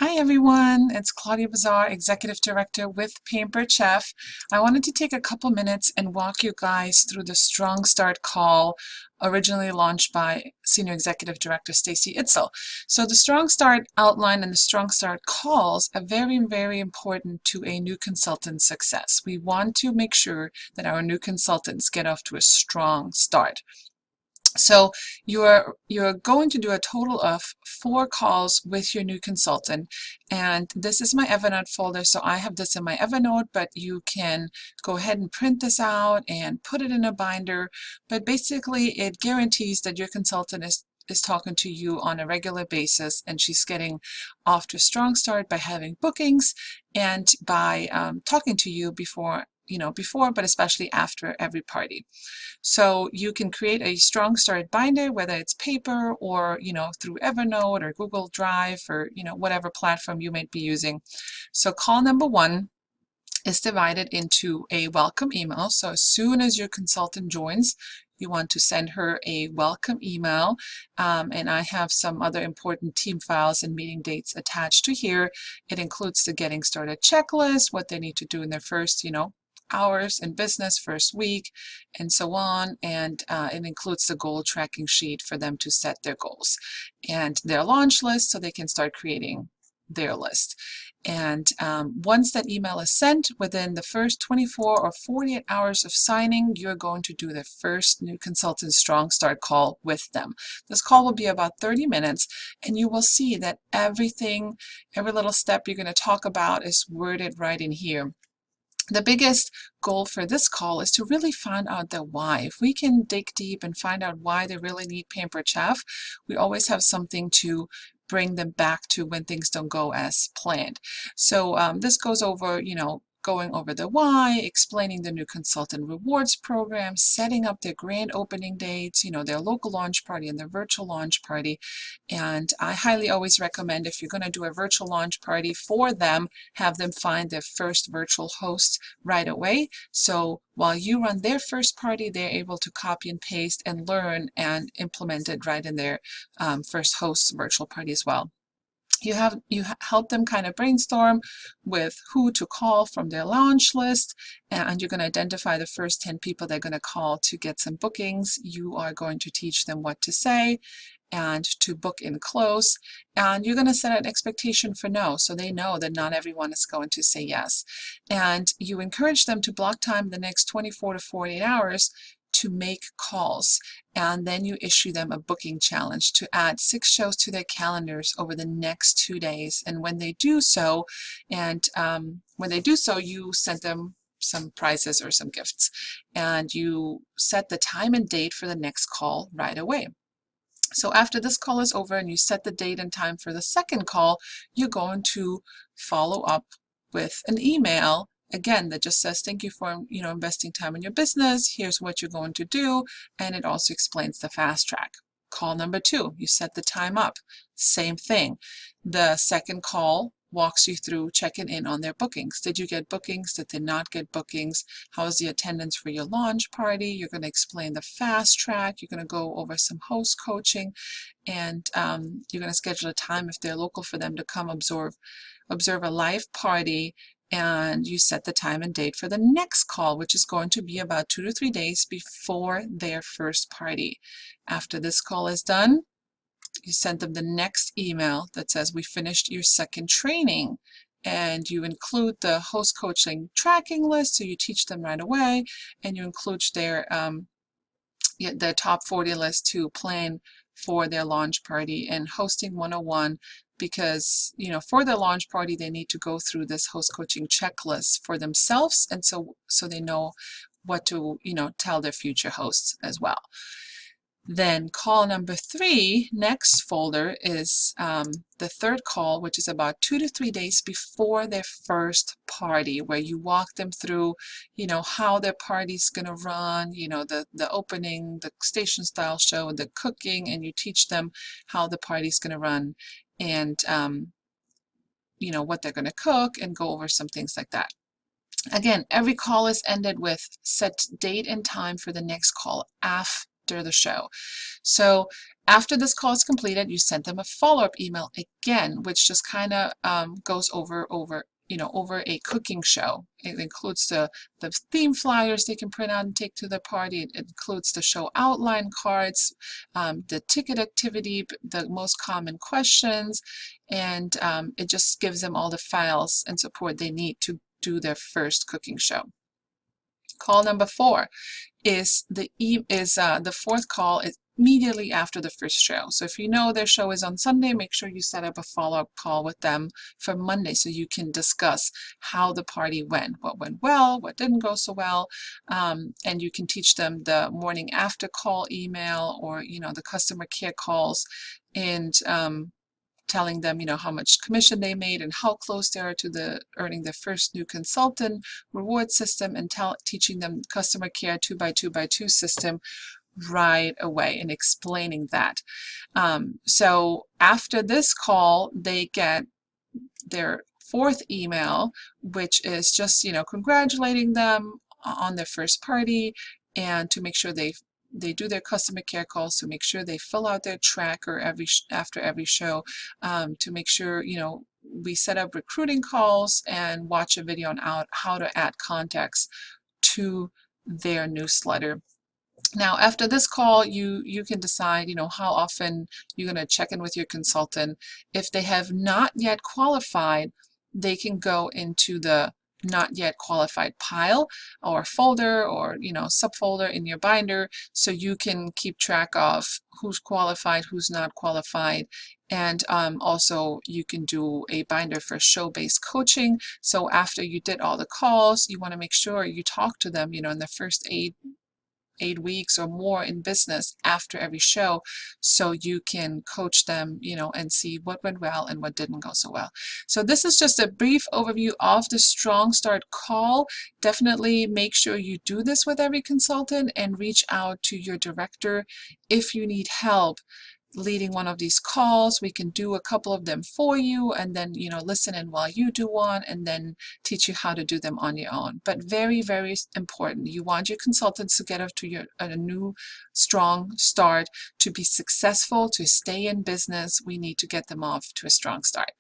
Hi everyone, it's Claudia Bazar, Executive Director with Pampered Chef. I wanted to take a couple minutes and walk you guys through the Strong Start call originally launched by Senior Executive Director Stacy Itzel. So the Strong Start outline and the Strong Start calls are very, very important to a new consultant's success. We want to make sure that our new consultants get off to a strong start. So you're going to do a total of 4 calls with your new consultant, and this is my Evernote folder, so I have this in my Evernote, but you can go ahead and print this out and put it in a binder. But basically it guarantees that your consultant is talking to you on a regular basis, and she's getting off to a strong start by having bookings and by talking to you before, but especially after every party. So you can create a Strong Start binder, whether it's paper or, through Evernote or Google Drive or, whatever platform you might be using. So call number 1 is divided into a welcome email. So as soon as your consultant joins, you want to send her a welcome email. And I have some other important team files and meeting dates attached to here. It includes the getting started checklist, what they need to do in their first, hours in business, first week, and so on. And it includes the goal tracking sheet for them to set their goals and their launch list so they can start creating their list. And once that email is sent, within the first 24 or 48 hours of signing, you're going to do the first new consultant Strong Start call with them. This call will be about 30 minutes, and you will see that every little step you're going to talk about is worded right in here. The biggest goal for this call is to really find out their why. If we can dig deep and find out why they really need Pampered Chef, we always have something to bring them back to when things don't go as planned. So this goes over, going over the why, explaining the new consultant rewards program, setting up their grand opening dates, their local launch party and their virtual launch party. And I highly always recommend, if you're going to do a virtual launch party for them, have them find their first virtual host right away. So while you run their first party, they're able to copy and paste and learn and implement it right in their first host's virtual party as well. You help them kind of brainstorm with who to call from their launch list, and you're going to identify the first 10 people they're going to call to get some bookings. You are going to teach them what to say and to book in close, and you're going to set an expectation for no, so they know that not everyone is going to say yes. And you encourage them to block time the next 24 to 48 hours to make calls, and then you issue them a booking challenge to add 6 shows to their calendars over the next 2 days. And when they do so, you send them some prizes or some gifts, and you set the time and date for the next call right away. So after this call is over and you set the date and time for the second call, you're going to follow up with an email, again, that just says, thank you for investing time in your business. Here's what you're going to do. And it also explains the fast track. Call number 2, you set the time up. Same thing. The second call walks you through checking in on their bookings. Did you get bookings? Did they not get bookings? How is the attendance for your launch party? You're going to explain the fast track. You're going to go over some host coaching, and you're going to schedule a time, if they're local, for them to come observe a live party. And you set the time and date for the next call, which is going to be about 2 to 3 days before their first party. After this call is done, you send them the next email that says, we finished your second training. And you include the host coaching tracking list, so you teach them right away, and you include their top 40 list to plan for their launch party and hosting 101, because for their launch party they need to go through this host coaching checklist for themselves, and so they know what to tell their future hosts as well. Then call number 3, next folder, is the third call, which is about 2 to 3 days before their first party, where you walk them through, how their party's going to run, the opening, the station style show, the cooking, and you teach them how the party's going to run, and what they're going to cook, and go over some things like that. Again, every call is ended with set date and time for the next call after after the show. So after this call is completed, you send them a follow-up email again, which just kind of goes over a cooking show. It includes the theme flyers they can print out and take to the party. It includes the show outline cards, the ticket activity, the most common questions, and it just gives them all the files and support they need to do their first cooking show. Call number 4 is the fourth call is immediately after the first show. So if you know their show is on Sunday, make sure you set up a follow-up call with them for Monday so you can discuss how the party went, what went well, what didn't go so well, and you can teach them the morning after call email, or the customer care calls, and telling them, how much commission they made and how close they are to earning their first new consultant reward system, and teaching them customer care 2x2x2 system right away and explaining that. So after this call, they get their 4th email, which is just, congratulating them on their first party, and to make sure they do their customer care calls, to make sure they fill out their tracker after every show, to make sure, we set up recruiting calls and watch a video on how to add contacts to their newsletter. Now, after this call, you can decide, how often you're going to check in with your consultant. If they have not yet qualified, they can go into the not yet qualified pile or folder, or subfolder in your binder, so you can keep track of who's qualified, who's not qualified. And also you can do a binder for show-based coaching. So after you did all the calls, you want to make sure you talk to them, in the first 8 weeks or more in business after every show, so you can coach them, and see what went well and what didn't go so well. So this is just a brief overview of the Strong Start call. Definitely make sure you do this with every consultant, and reach out to your director if you need help leading one of these calls. We can do a couple of them for you, and then listen in while you do one, and then teach you how to do them on your own. But very, very important, you want your consultants to get off to a new strong start. To be successful, to stay in business, we need to get them off to a strong start.